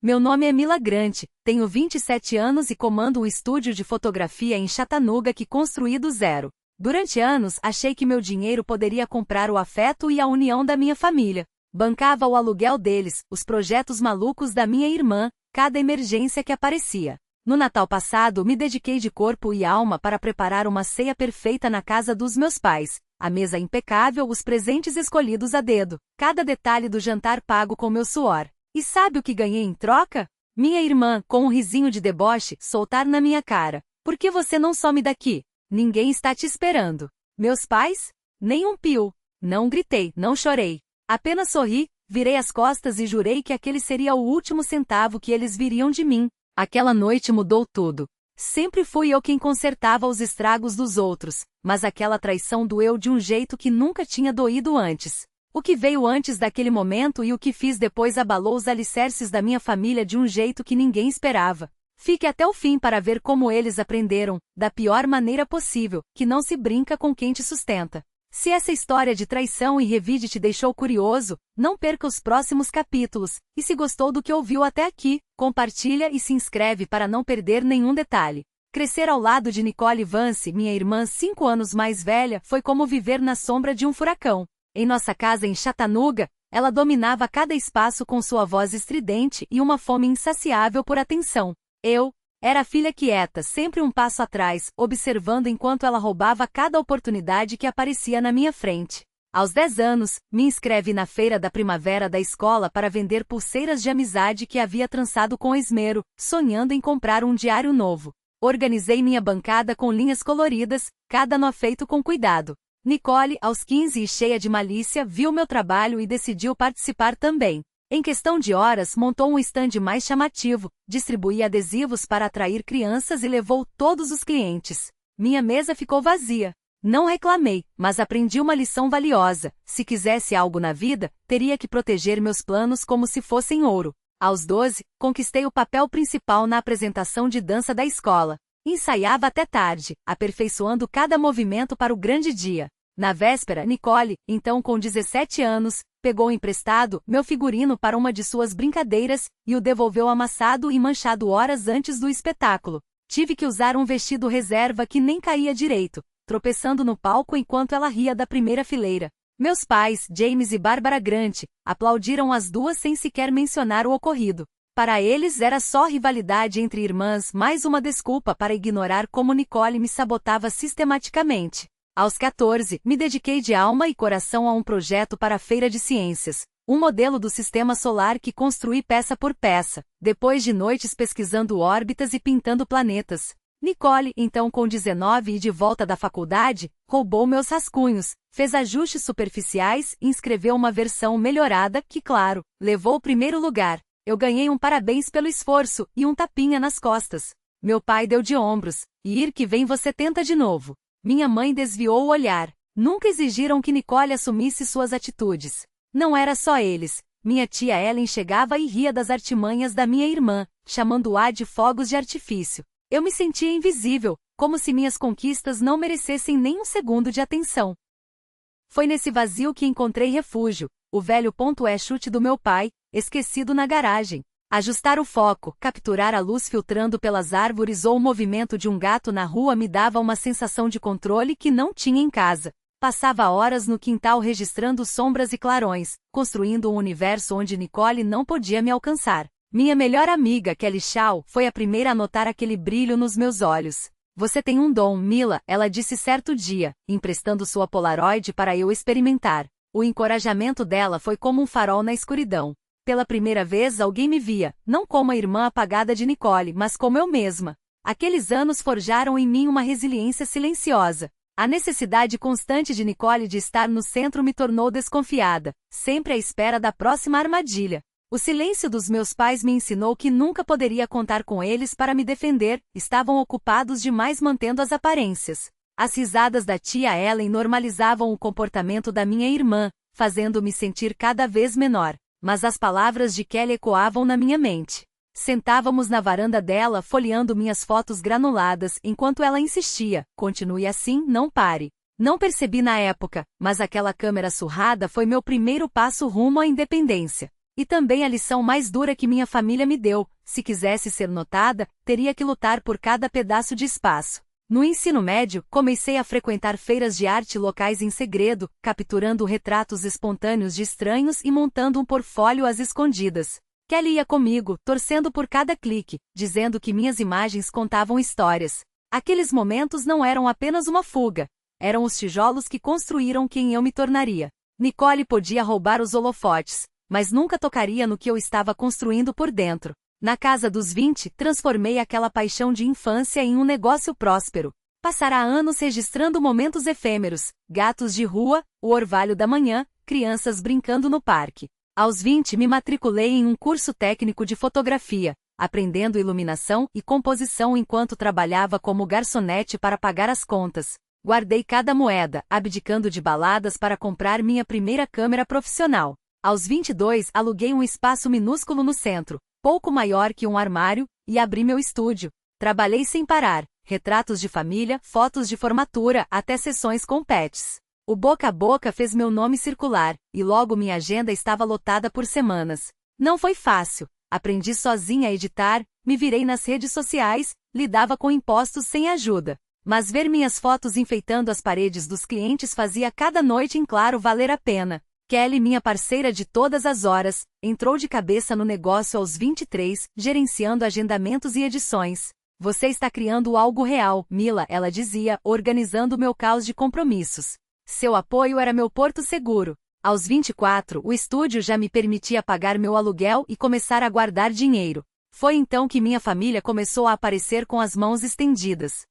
Meu nome é Mila Grant, tenho 27 anos e comando um estúdio de fotografia em Chattanooga que construí do zero. Durante anos, achei que meu dinheiro poderia comprar o afeto e a união da minha família. Bancava o aluguel deles, os projetos malucos da minha irmã, cada emergência que aparecia. No Natal passado, me dediquei de corpo e alma para preparar uma ceia perfeita na casa dos meus pais. A mesa impecável, os presentes escolhidos a dedo, cada detalhe do jantar pago com meu suor. E sabe o que ganhei em troca? Minha irmã, com um risinho de deboche, soltar na minha cara. Por que você não some daqui? Ninguém está te esperando. Meus pais? Nem um pio. Não gritei, não chorei. Apenas sorri, virei as costas e jurei que aquele seria o último centavo que eles viriam de mim. Aquela noite mudou tudo. Sempre fui eu quem consertava os estragos dos outros, mas aquela traição doeu de um jeito que nunca tinha doído antes. O que veio antes daquele momento e o que fiz depois abalou os alicerces da minha família de um jeito que ninguém esperava. Fique até o fim para ver como eles aprenderam, da pior maneira possível, que não se brinca com quem te sustenta. Se essa história de traição e revide te deixou curioso, não perca os próximos capítulos, e se gostou do que ouviu até aqui, compartilha e se inscreve para não perder nenhum detalhe. Crescer ao lado de Nicole Vance, minha irmã 5 anos mais velha, foi como viver na sombra de um furacão. Em nossa casa em Chattanooga, ela dominava cada espaço com sua voz estridente e uma fome insaciável por atenção. Eu era a filha quieta, sempre um passo atrás, observando enquanto ela roubava cada oportunidade que aparecia na minha frente. Aos 10 anos, me inscrevi na feira da primavera da escola para vender pulseiras de amizade que havia trançado com esmero, sonhando em comprar um diário novo. Organizei minha bancada com linhas coloridas, cada nó feito com cuidado. Nicole, aos 15 e cheia de malícia, viu meu trabalho e decidiu participar também. Em questão de horas, montou um estande mais chamativo, distribuía adesivos para atrair crianças e levou todos os clientes. Minha mesa ficou vazia. Não reclamei, mas aprendi uma lição valiosa. Se quisesse algo na vida, teria que proteger meus planos como se fossem ouro. Aos 12, conquistei o papel principal na apresentação de dança da escola. Ensaiava até tarde, aperfeiçoando cada movimento para o grande dia. Na véspera, Nicole, então com 17 anos, pegou emprestado meu figurino para uma de suas brincadeiras e o devolveu amassado e manchado horas antes do espetáculo. Tive que usar um vestido reserva que nem caía direito, tropeçando no palco enquanto ela ria da primeira fileira. Meus pais, James e Barbara Grant, aplaudiram as duas sem sequer mencionar o ocorrido. Para eles era só rivalidade entre irmãs, mais uma desculpa para ignorar como Nicole me sabotava sistematicamente. Aos 14, me dediquei de alma e coração a um projeto para a Feira de Ciências, um modelo do sistema solar que construí peça por peça, depois de noites pesquisando órbitas e pintando planetas. Nicole, então com 19 e de volta da faculdade, roubou meus rascunhos, fez ajustes superficiais e escreveu uma versão melhorada que, claro, levou o primeiro lugar. Eu ganhei um parabéns pelo esforço e um tapinha nas costas. Meu pai deu de ombros, e ir que vem você tenta de novo. Minha mãe desviou o olhar. Nunca exigiram que Nicole assumisse suas atitudes. Não era só eles. Minha tia Ellen chegava e ria das artimanhas da minha irmã, chamando-a de fogos de artifício. Eu me sentia invisível, como se minhas conquistas não merecessem nem um segundo de atenção. Foi nesse vazio que encontrei refúgio, o velho ponto é chute do meu pai, esquecido na garagem. Ajustar o foco, capturar a luz filtrando pelas árvores ou o movimento de um gato na rua me dava uma sensação de controle que não tinha em casa. Passava horas no quintal registrando sombras e clarões, construindo um universo onde Nicole não podia me alcançar. Minha melhor amiga, Kelly Shaw, foi a primeira a notar aquele brilho nos meus olhos. Você tem um dom, Mila, ela disse certo dia, emprestando sua Polaroid para eu experimentar. O encorajamento dela foi como um farol na escuridão. Pela primeira vez alguém me via, não como a irmã apagada de Nicole, mas como eu mesma. Aqueles anos forjaram em mim uma resiliência silenciosa. A necessidade constante de Nicole de estar no centro me tornou desconfiada, sempre à espera da próxima armadilha. O silêncio dos meus pais me ensinou que nunca poderia contar com eles para me defender, estavam ocupados demais mantendo as aparências. As risadas da tia Ellen normalizavam o comportamento da minha irmã, fazendo-me sentir cada vez menor. Mas as palavras de Kelly ecoavam na minha mente. Sentávamos na varanda dela folheando minhas fotos granuladas enquanto ela insistia, continue assim, não pare. Não percebi na época, mas aquela câmera surrada foi meu primeiro passo rumo à independência. E também a lição mais dura que minha família me deu: se quisesse ser notada, teria que lutar por cada pedaço de espaço. No ensino médio, comecei a frequentar feiras de arte locais em segredo, capturando retratos espontâneos de estranhos e montando um portfólio às escondidas. Kelly ia comigo, torcendo por cada clique, dizendo que minhas imagens contavam histórias. Aqueles momentos não eram apenas uma fuga. Eram os tijolos que construíram quem eu me tornaria. Nicole podia roubar os holofotes, mas nunca tocaria no que eu estava construindo por dentro. Na casa dos 20, transformei aquela paixão de infância em um negócio próspero. Passará anos registrando momentos efêmeros: gatos de rua, o orvalho da manhã, crianças brincando no parque. Aos 20 me matriculei em um curso técnico de fotografia, aprendendo iluminação e composição enquanto trabalhava como garçonete para pagar as contas. Guardei cada moeda, abdicando de baladas para comprar minha primeira câmera profissional. Aos 22, aluguei um espaço minúsculo no centro, pouco maior que um armário, e abri meu estúdio. Trabalhei sem parar, retratos de família, fotos de formatura, até sessões com pets. O boca a boca fez meu nome circular, e logo minha agenda estava lotada por semanas. Não foi fácil. Aprendi sozinha a editar, me virei nas redes sociais, lidava com impostos sem ajuda. Mas ver minhas fotos enfeitando as paredes dos clientes fazia cada noite em claro valer a pena. Kelly, minha parceira de todas as horas, entrou de cabeça no negócio aos 23, gerenciando agendamentos e edições. Você está criando algo real, Mila, ela dizia, organizando meu caos de compromissos. Seu apoio era meu porto seguro. Aos 24, o estúdio já me permitia pagar meu aluguel e começar a guardar dinheiro. Foi então que minha família começou a aparecer com as mãos estendidas.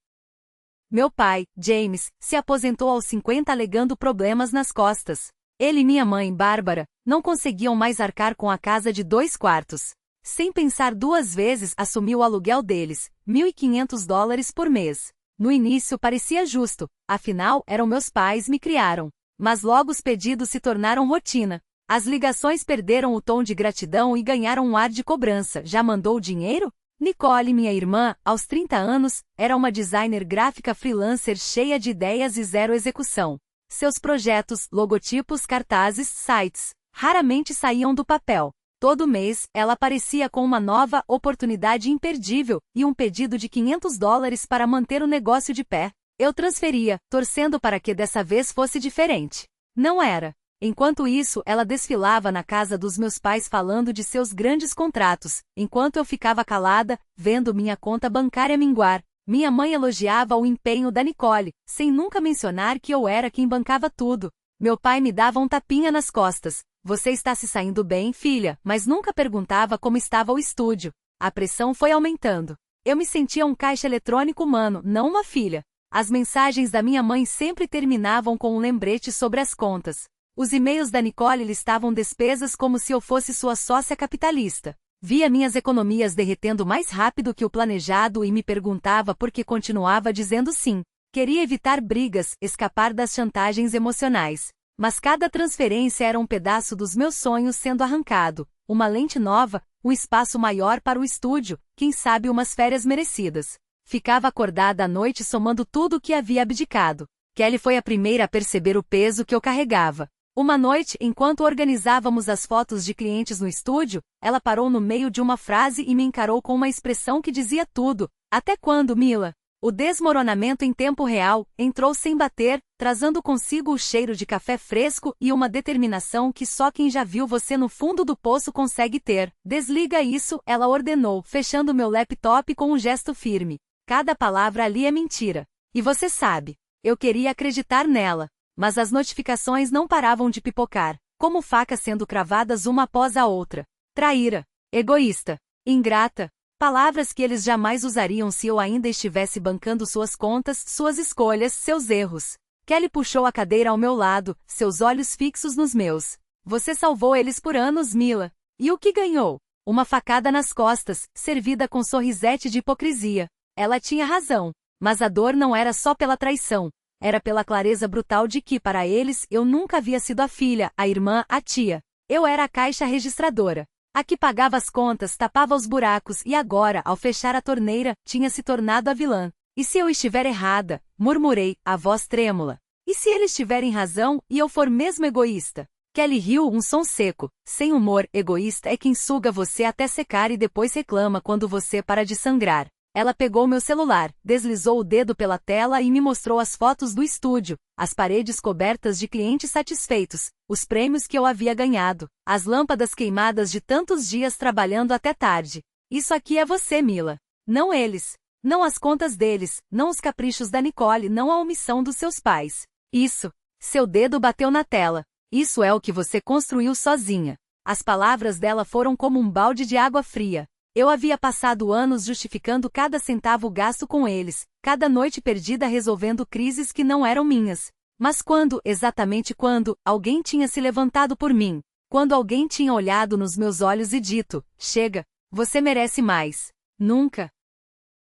Meu pai, James, se aposentou aos 50 alegando problemas nas costas. Ele e minha mãe, Bárbara, não conseguiam mais arcar com a casa de 2 quartos. Sem pensar 2 vezes, assumi o aluguel deles, $1.500 por mês. No início parecia justo, afinal, eram meus pais me criaram. Mas logo os pedidos se tornaram rotina. As ligações perderam o tom de gratidão e ganharam um ar de cobrança. Já mandou o dinheiro? Nicole, minha irmã, aos 30 anos, era uma designer gráfica freelancer cheia de ideias e zero execução. Seus projetos, logotipos, cartazes, sites, raramente saíam do papel. Todo mês, ela aparecia com uma nova oportunidade imperdível e um pedido de $500 para manter o negócio de pé. Eu transferia, torcendo para que dessa vez fosse diferente. Não era. Enquanto isso, ela desfilava na casa dos meus pais falando de seus grandes contratos, enquanto eu ficava calada, vendo minha conta bancária minguar. Minha mãe elogiava o empenho da Nicole, sem nunca mencionar que eu era quem bancava tudo. Meu pai me dava um tapinha nas costas. Você está se saindo bem, filha, mas nunca perguntava como estava o estúdio. A pressão foi aumentando. Eu me sentia um caixa eletrônico humano, não uma filha. As mensagens da minha mãe sempre terminavam com um lembrete sobre as contas. Os e-mails da Nicole listavam despesas como se eu fosse sua sócia capitalista. Via minhas economias derretendo mais rápido que o planejado e me perguntava por que continuava dizendo sim. Queria evitar brigas, escapar das chantagens emocionais. Mas cada transferência era um pedaço dos meus sonhos sendo arrancado. Uma lente nova, um espaço maior para o estúdio, quem sabe umas férias merecidas. Ficava acordada à noite somando tudo o que havia abdicado. Kelly foi a primeira a perceber o peso que eu carregava. Uma noite, enquanto organizávamos as fotos de clientes no estúdio, ela parou no meio de uma frase e me encarou com uma expressão que dizia tudo. Até quando, Mila? O desmoronamento em tempo real entrou sem bater, trazendo consigo o cheiro de café fresco e uma determinação que só quem já viu você no fundo do poço consegue ter. Desliga isso, ela ordenou, fechando meu laptop com um gesto firme. Cada palavra ali é mentira. E você sabe. Eu queria acreditar nela. Mas as notificações não paravam de pipocar, como facas sendo cravadas uma após a outra. Traíra, egoísta, ingrata, palavras que eles jamais usariam se eu ainda estivesse bancando suas contas, suas escolhas, seus erros. Kelly puxou a cadeira ao meu lado, seus olhos fixos nos meus. Você salvou eles por anos, Mila. E o que ganhou? Uma facada nas costas, servida com sorrisete de hipocrisia. Ela tinha razão, mas a dor não era só pela traição. Era pela clareza brutal de que, para eles, eu nunca havia sido a filha, a irmã, a tia. Eu era a caixa registradora. A que pagava as contas, tapava os buracos e agora, ao fechar a torneira, tinha se tornado a vilã. E se eu estiver errada? Murmurei, a voz trêmula. E se eles tiverem razão, e eu for mesmo egoísta? Kelly riu um som seco. Sem humor, egoísta é quem suga você até secar e depois reclama quando você para de sangrar. Ela pegou meu celular, deslizou o dedo pela tela e me mostrou as fotos do estúdio, as paredes cobertas de clientes satisfeitos, os prêmios que eu havia ganhado, as lâmpadas queimadas de tantos dias trabalhando até tarde. Isso aqui é você, Mila. Não eles. Não as contas deles, não os caprichos da Nicole, não a omissão dos seus pais. Isso. Seu dedo bateu na tela. Isso é o que você construiu sozinha. As palavras dela foram como um balde de água fria. Eu havia passado anos justificando cada centavo gasto com eles, cada noite perdida resolvendo crises que não eram minhas. Mas exatamente quando, alguém tinha se levantado por mim, quando alguém tinha olhado nos meus olhos e dito, chega, você merece mais. Nunca.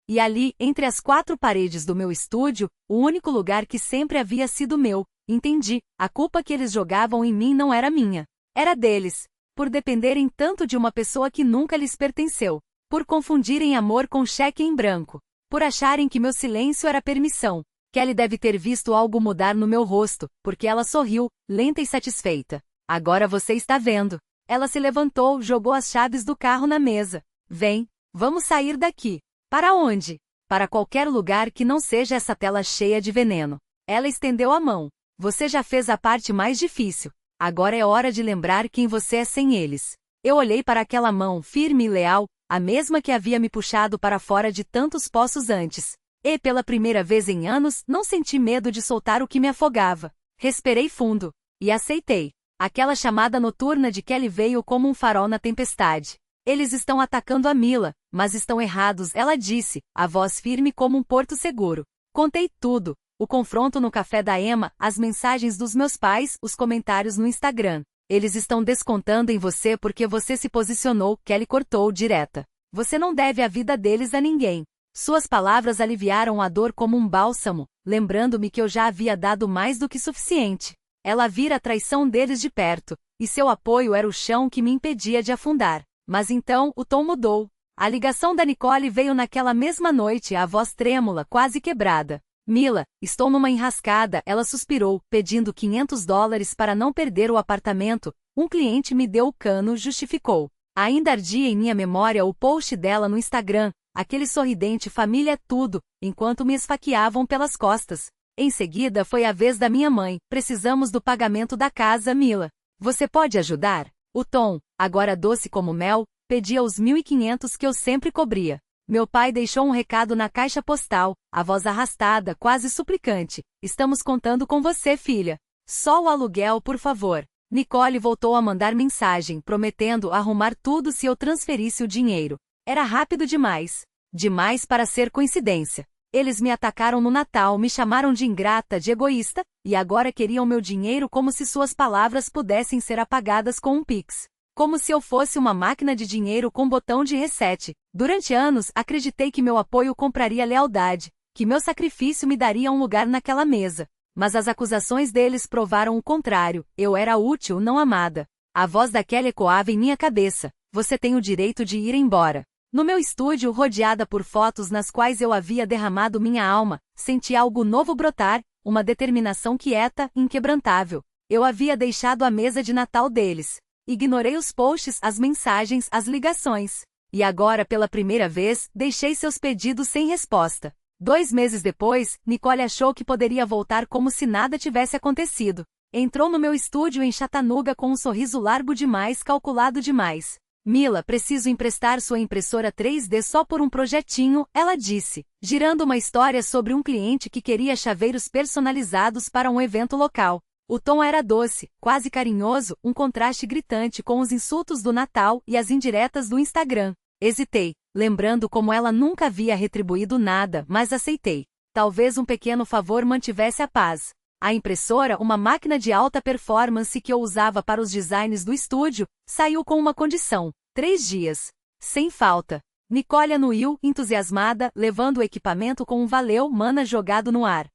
E ali, entre as 4 paredes do meu estúdio, o único lugar que sempre havia sido meu, entendi, a culpa que eles jogavam em mim não era minha. Era deles. Por dependerem tanto de uma pessoa que nunca lhes pertenceu, por confundirem amor com cheque em branco, por acharem que meu silêncio era permissão. Kelly deve ter visto algo mudar no meu rosto, porque ela sorriu, lenta e satisfeita. Agora você está vendo. Ela se levantou, jogou as chaves do carro na mesa. Vem, vamos sair daqui. Para onde? Para qualquer lugar que não seja essa tela cheia de veneno. Ela estendeu a mão. Você já fez a parte mais difícil. Agora é hora de lembrar quem você é sem eles. Eu olhei para aquela mão firme e leal, a mesma que havia me puxado para fora de tantos poços antes. E pela primeira vez em anos, não senti medo de soltar o que me afogava. Respirei fundo. E aceitei. Aquela chamada noturna de Kelly veio como um farol na tempestade. Eles estão atacando a Mila, mas estão errados, ela disse, a voz firme como um porto seguro. Contei tudo. O confronto no café da Emma, as mensagens dos meus pais, os comentários no Instagram. Eles estão descontando em você porque você se posicionou, Kelly cortou direta. Você não deve a vida deles a ninguém. Suas palavras aliviaram a dor como um bálsamo, lembrando-me que eu já havia dado mais do que suficiente. Ela vira a traição deles de perto, e seu apoio era o chão que me impedia de afundar. Mas então, o tom mudou. A ligação da Nicole veio naquela mesma noite, a voz trêmula, quase quebrada. Mila, estou numa enrascada, ela suspirou, pedindo $500 para não perder o apartamento. Um cliente me deu o cano, justificou. Ainda ardia em minha memória o post dela no Instagram, aquele sorridente família é tudo, enquanto me esfaqueavam pelas costas. Em seguida foi a vez da minha mãe, precisamos do pagamento da casa, Mila. Você pode ajudar? O tom, agora doce como mel, pedia os 1.500 que eu sempre cobria. Meu pai deixou um recado na caixa postal, a voz arrastada, quase suplicante. Estamos contando com você, filha. Só o aluguel, por favor. Nicole voltou a mandar mensagem, prometendo arrumar tudo se eu transferisse o dinheiro. Era rápido demais. Demais para ser coincidência. Eles me atacaram no Natal, me chamaram de ingrata, de egoísta, e agora queriam meu dinheiro como se suas palavras pudessem ser apagadas com um Pix. Como se eu fosse uma máquina de dinheiro com botão de reset. Durante anos, acreditei que meu apoio compraria lealdade, que meu sacrifício me daria um lugar naquela mesa. Mas as acusações deles provaram o contrário, eu era útil, não amada. A voz da Kelly ecoava em minha cabeça. Você tem o direito de ir embora. No meu estúdio, rodeada por fotos nas quais eu havia derramado minha alma, senti algo novo brotar, uma determinação quieta, inquebrantável. Eu havia deixado a mesa de Natal deles. Ignorei os posts, as mensagens, as ligações. E agora, pela primeira vez, deixei seus pedidos sem resposta. 2 meses depois, Nicole achou que poderia voltar como se nada tivesse acontecido. Entrou no meu estúdio em Chattanooga com um sorriso largo demais, calculado demais. Mila, preciso emprestar sua impressora 3D só por um projetinho, ela disse, girando uma história sobre um cliente que queria chaveiros personalizados para um evento local. O tom era doce, quase carinhoso, um contraste gritante com os insultos do Natal e as indiretas do Instagram. Hesitei, lembrando como ela nunca havia retribuído nada, mas aceitei. Talvez um pequeno favor mantivesse a paz. A impressora, uma máquina de alta performance que eu usava para os designs do estúdio, saiu com uma condição: 3 dias. Sem falta. Nicole anuiu, entusiasmada, levando o equipamento com um valeu, mana jogado no ar.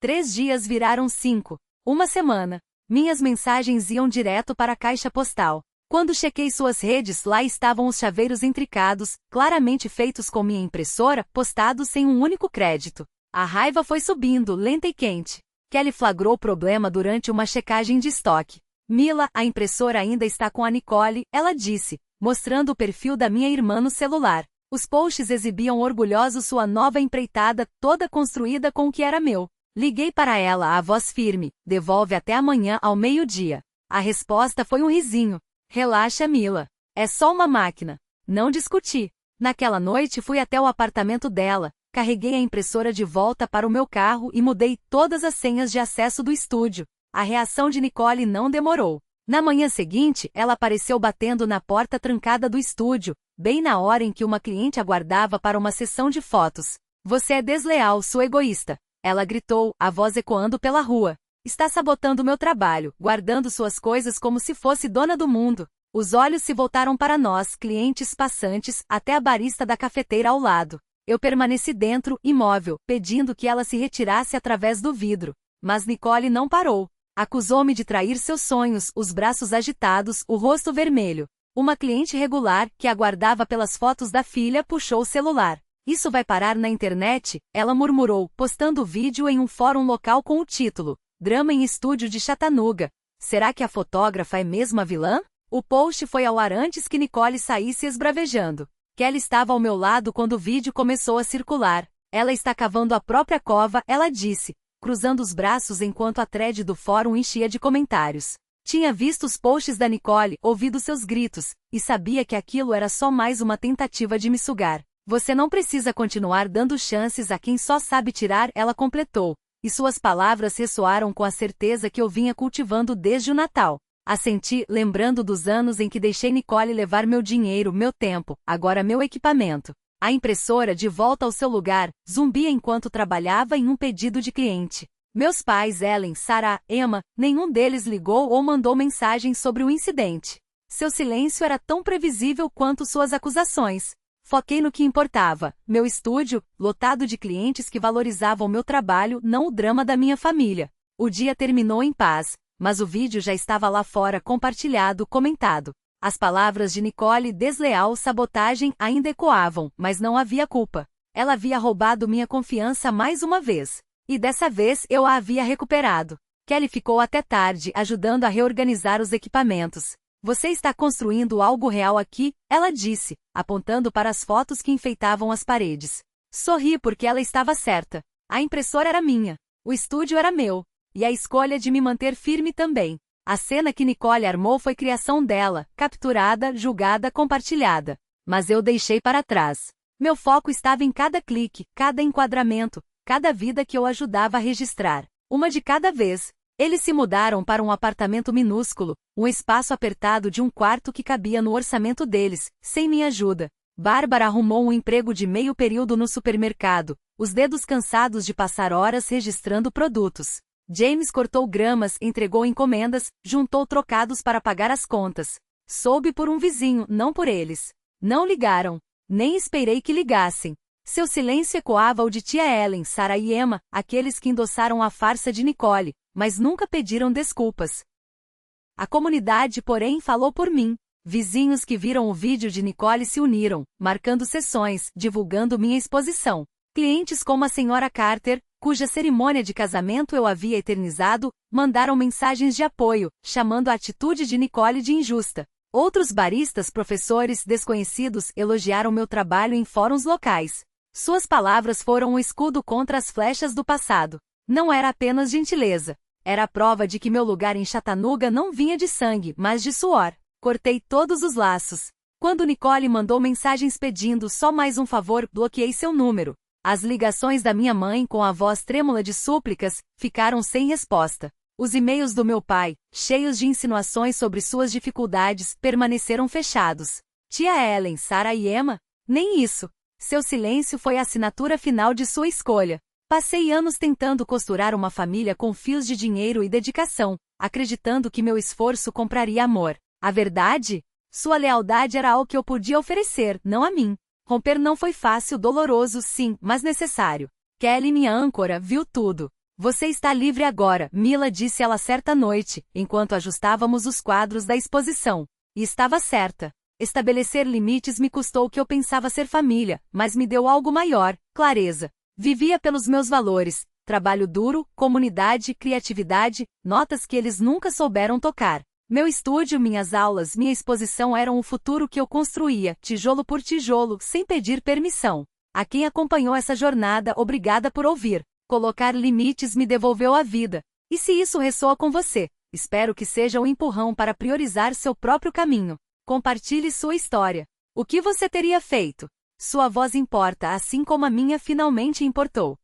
3 dias viraram 5. Uma semana. Minhas mensagens iam direto para a caixa postal. Quando chequei suas redes, lá estavam os chaveiros intricados, claramente feitos com minha impressora, postados sem um único crédito. A raiva foi subindo, lenta e quente. Kelly flagrou o problema durante uma checagem de estoque. Mila, a impressora ainda está com a Nicole, ela disse, mostrando o perfil da minha irmã no celular. Os posts exibiam orgulhosos sua nova empreitada, toda construída com o que era meu. Liguei para ela a voz firme, devolve até amanhã ao meio-dia. A resposta foi um risinho. Relaxa, Mila. É só uma máquina. Não discuti. Naquela noite fui até o apartamento dela, carreguei a impressora de volta para o meu carro e mudei todas as senhas de acesso do estúdio. A reação de Nicole não demorou. Na manhã seguinte, ela apareceu batendo na porta trancada do estúdio, bem na hora em que uma cliente aguardava para uma sessão de fotos. Você é desleal, sua egoísta. Ela gritou, a voz ecoando pela rua. Está sabotando meu trabalho, guardando suas coisas como se fosse dona do mundo. Os olhos se voltaram para nós, clientes passantes, até a barista da cafeteira ao lado. Eu permaneci dentro, imóvel, pedindo que ela se retirasse através do vidro. Mas Nicole não parou. Acusou-me de trair seus sonhos, os braços agitados, o rosto vermelho. Uma cliente regular, que aguardava pelas fotos da filha, puxou o celular. Isso vai parar na internet? Ela murmurou, postando o vídeo em um fórum local com o título Drama em Estúdio de Chattanooga. Será que a fotógrafa é mesmo a vilã? O post foi ao ar antes que Nicole saísse esbravejando. Kelly estava ao meu lado quando o vídeo começou a circular. Ela está cavando a própria cova, ela disse, cruzando os braços enquanto a thread do fórum enchia de comentários. Tinha visto os posts da Nicole, ouvido seus gritos, e sabia que aquilo era só mais uma tentativa de me sugar. Você não precisa continuar dando chances a quem só sabe tirar, ela completou. E suas palavras ressoaram com a certeza que eu vinha cultivando desde o Natal. Assenti, lembrando dos anos em que deixei Nicole levar meu dinheiro, meu tempo, agora meu equipamento. A impressora de volta ao seu lugar, zumbia enquanto trabalhava em um pedido de cliente. Meus pais, Ellen, Sarah, Emma, nenhum deles ligou ou mandou mensagem sobre o incidente. Seu silêncio era tão previsível quanto suas acusações. Foquei no que importava, meu estúdio, lotado de clientes que valorizavam meu trabalho, não o drama da minha família. O dia terminou em paz, mas o vídeo já estava lá fora compartilhado, comentado. As palavras de Nicole, desleal, sabotagem, ainda ecoavam, mas não havia culpa. Ela havia roubado minha confiança mais uma vez. E dessa vez eu a havia recuperado. Kelly ficou até tarde, ajudando a reorganizar os equipamentos. Você está construindo algo real aqui, ela disse, apontando para as fotos que enfeitavam as paredes. Sorri porque ela estava certa. A impressora era minha. O estúdio era meu. E a escolha de me manter firme também. A cena que Nicole armou foi criação dela, capturada, julgada, compartilhada. Mas eu deixei para trás. Meu foco estava em cada clique, cada enquadramento, cada vida que eu ajudava a registrar. Uma de cada vez. Eles se mudaram para um apartamento minúsculo, um espaço apertado de um quarto que cabia no orçamento deles, sem minha ajuda. Bárbara arrumou um emprego de meio período no supermercado, os dedos cansados de passar horas registrando produtos. James cortou gramas, entregou encomendas, juntou trocados para pagar as contas. Soube por um vizinho, não por eles. Não ligaram. Nem esperei que ligassem. Seu silêncio ecoava o de tia Ellen, Sarah e Emma, aqueles que endossaram a farsa de Nicole, mas nunca pediram desculpas. A comunidade, porém, falou por mim. Vizinhos que viram o vídeo de Nicole se uniram, marcando sessões, divulgando minha exposição. Clientes como a senhora Carter, cuja cerimônia de casamento eu havia eternizado, mandaram mensagens de apoio, chamando a atitude de Nicole de injusta. Outros baristas, professores, desconhecidos, elogiaram meu trabalho em fóruns locais. Suas palavras foram um escudo contra as flechas do passado. Não era apenas gentileza. Era a prova de que meu lugar em Chattanooga não vinha de sangue, mas de suor. Cortei todos os laços. Quando Nicole mandou mensagens pedindo só mais um favor, bloqueei seu número. As ligações da minha mãe, com a voz trêmula de súplicas, ficaram sem resposta. Os e-mails do meu pai, cheios de insinuações sobre suas dificuldades, permaneceram fechados. Tia Ellen, Sarah e Emma? Nem isso. Seu silêncio foi a assinatura final de sua escolha. Passei anos tentando costurar uma família com fios de dinheiro e dedicação, acreditando que meu esforço compraria amor. A verdade? Sua lealdade era algo que eu podia oferecer, não a mim. Romper não foi fácil, doloroso, sim, mas necessário. Kelly, minha âncora, viu tudo. Você está livre agora, Mila disse ela certa noite, enquanto ajustávamos os quadros da exposição. E estava certa. Estabelecer limites me custou o que eu pensava ser família, mas me deu algo maior, clareza. Vivia pelos meus valores, trabalho duro, comunidade, criatividade, notas que eles nunca souberam tocar. Meu estúdio, minhas aulas, minha exposição eram o futuro que eu construía, tijolo por tijolo, sem pedir permissão. A quem acompanhou essa jornada, obrigada por ouvir. Colocar limites me devolveu a vida. E se isso ressoa com você, espero que seja um empurrão para priorizar seu próprio caminho. Compartilhe sua história. O que você teria feito? Sua voz importa, assim como a minha finalmente importou.